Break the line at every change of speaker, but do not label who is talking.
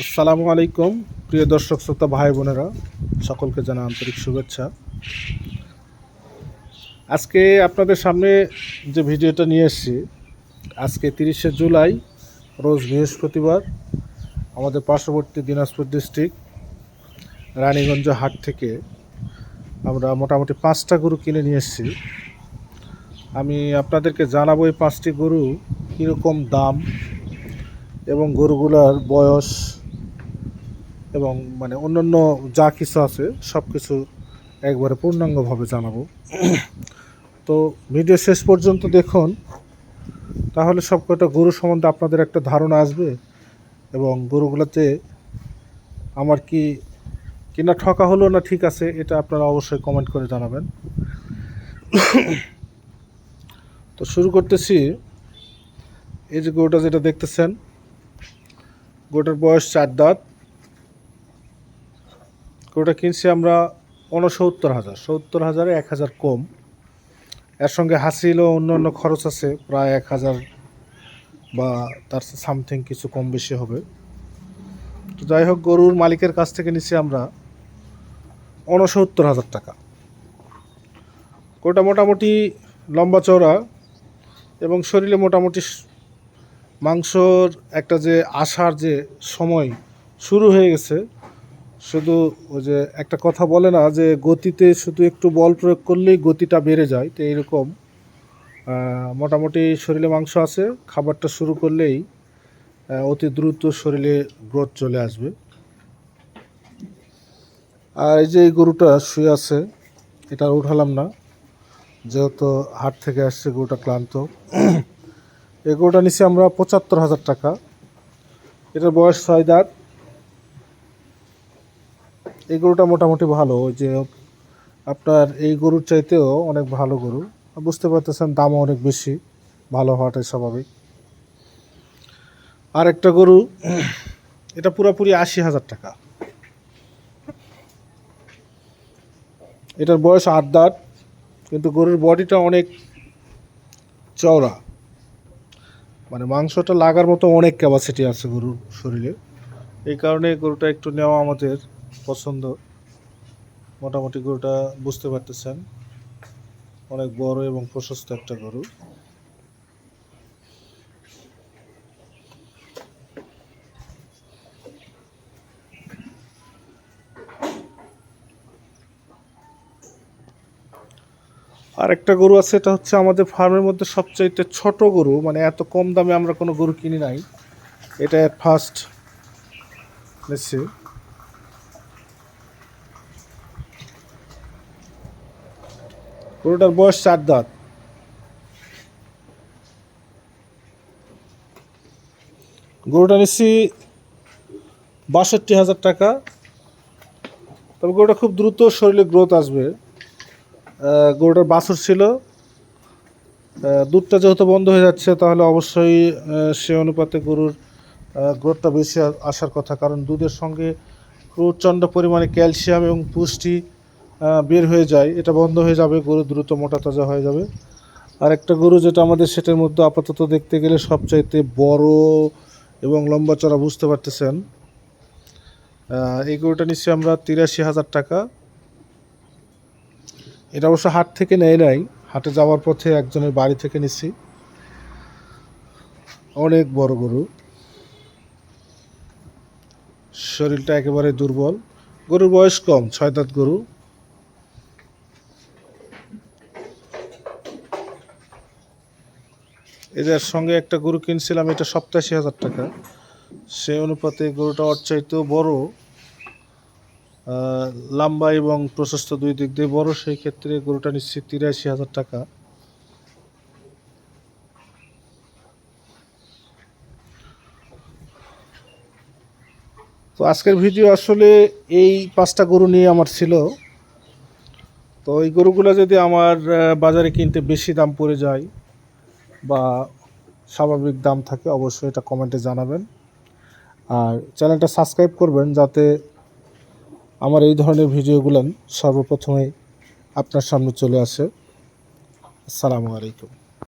আসসালামু আলাইকুম প্রিয় দর্শক শ্রোতা ভাই বোনেরা, সকলকে জানা আন্তরিক শুভেচ্ছা। আজকে আপনাদের সামনে যে ভিডিওটা নিয়ে এসেছি, আজকে 30শে জুলাই রোজ বৃহস্পতিবার আমাদের পার্শ্ববর্তী দিনাজপুর ডিস্ট্রিক্ট রানীগঞ্জ হাট থেকে আমরা মোটামুটি 5টা গরু কিনে নিয়ে এসেছি। আমি আপনাদেরকে জানাবো এই 5টি গরু কীরকম দাম এবং গরুগুলার বয়স এবং অন্যান্য যা কিছু আছে সব কিছু একবারে পূর্ণাঙ্গভাবে জানাবো। তো ভিডিও শেষ পর্যন্ত দেখুন, তাহলে সব কটা গরু সম্বন্ধে আপনাদের একটা ধারণা আসবে এবং গরুগুলোতে আমার কি কিনা ঠকা হলো না ঠিক আছে এটা আপনারা অবশ্যই কমেন্ট করে জানাবেন। তো শুরু করতেছি। এই যে গরুটা যেটা দেখতেছেন, গরুটার বয়স 4 দাঁত। গরুটা কিনছি আমরা 69,000 1,000 কম। এর সঙ্গে হাসিল ও অন্য খরচ আছে প্রায় 1,000 বা তার সামথিং কিছু কম বেশি হবে। তো যাই হোক, গরুর মালিকের কাছ থেকে নিচ্ছি আমরা 69,000 টাকা। গরুটা মোটামুটি লম্বা চওড়া এবং শরীরে মোটামুটি মাংসর একটা যে আসার যে সময় শুরু হয়ে গেছে। শুধু ওই যে একটা কথা বলে না যে গতিতে শুধু একটু বল প্রয়োগ করলেই গতিটা বেড়ে যায়, তো এইরকম মোটামুটি শরীরে মাংস আছে। খাবারটা শুরু করলেই অতি দ্রুত শরীরে গ্রোথ চলে আসবে। আর এই যে এই গরুটা শুয়ে আছে, এটা উঠালাম না যেহেতু হাট থেকে আসছে, গরুটা ক্লান্ত। এই গরুটা নিচ্ছি আমরা 75,000 টাকা। এটার বয়স 6 দাঁত। এই গরুটা মোটামুটি ভালো, ওই যে আপনার এই গরুর চাইতেও অনেক ভালো গরু। বুঝতে পারতেছেন দামও অনেক বেশি, ভালো হওয়াটাই স্বাভাবিক। আর একটা গরু, এটা পুরোপুরি 80,000 টাকা। এটার বয়স 8 দাঁত, কিন্তু গরুর বডিটা অনেক চওড়া, মাংসটা লাগার মতো অনেক ক্যাপাসিটি আছে গরুর শরীরে। এই কারণে গরুটা একটু নেওয়া আমাদের পছন্দ। মোটামুটি গরুটা বুঝতে পারতেছেন অনেক বড় এবং প্রশস্ত একটা গরু। আর একটা গরু আছে, এটা হচ্ছে আমাদের ফার্মের মধ্যে সবচাইতে ছোট গরু, এত কম দামে আমরা কোনো গরু কিনি নাই। এটা ফার্স্ট নিচ্ছি। গরুটার বয়স 4 দাঁত। গরুটা নিচ্ছি 62,000 টাকা। তবে গরুটা খুব দ্রুত শরীরে গ্রোথ আসবে। গরুটার বাছুর ছিল, দুধটা যেহেতু বন্ধ হয়ে যাচ্ছে তাহলে অবশ্যই সে অনুপাতে গরুর গ্রোথটা বেশি আসার কথা, কারণ দুধের সঙ্গে প্রচণ্ড পরিমাণে ক্যালসিয়াম এবং পুষ্টি বের হয়ে যায়। এটা বন্ধ হয়ে যাবে, গরু দ্রুত মোটা তাজা হয়ে যাবে। আর একটা গরু যেটা আমাদের সেটার মধ্যে আপাতত দেখতে গেলে সবচাইতে বড় এবং লম্বা চড়া, বুঝতে পারতেছেন। এই গরুটা নিচ্ছি আমরা 83,000 টাকা। এটা অবশ্য হাট থেকে নেয় নাই, হাটে যাওয়ার পথে একজনের বাড়ি থেকে নিচ্ছি। অনেক বড় গরু, শরীরটা একেবারে দুর্বল। গরুর বয়স কম, 6 দাঁত গরু। এদের সঙ্গে একটা গরু কিনছিলাম, এটা 87,000 টাকা। সে অনুপাতে গরুটা ওর চাইতেও বড়, লম্বা এবং প্রশস্ত, দুই দিক দিয়ে বড়। সেই ক্ষেত্রে গরুটা নিচ্ছি 83,000 টাকা। তো আজকের ভিডিও আসলে এই 5টা গরু নিয়ে আমার ছিল। তো এই গরুগুলো যদি আমার বাজারে কিনতে বেশি দাম পড়ে যায় বা স্বাভাবিক দাম থাকে, অবশ্যই এটা কমেন্টে জানাবেন। আর চ্যানেলটা সাবস্ক্রাইব করবেন যাতে আমার এই ধরনের ভিডিওগুলো সর্বপ্রথমেই আপনার সামনে চলে আসে। আসসালামু আলাইকুম।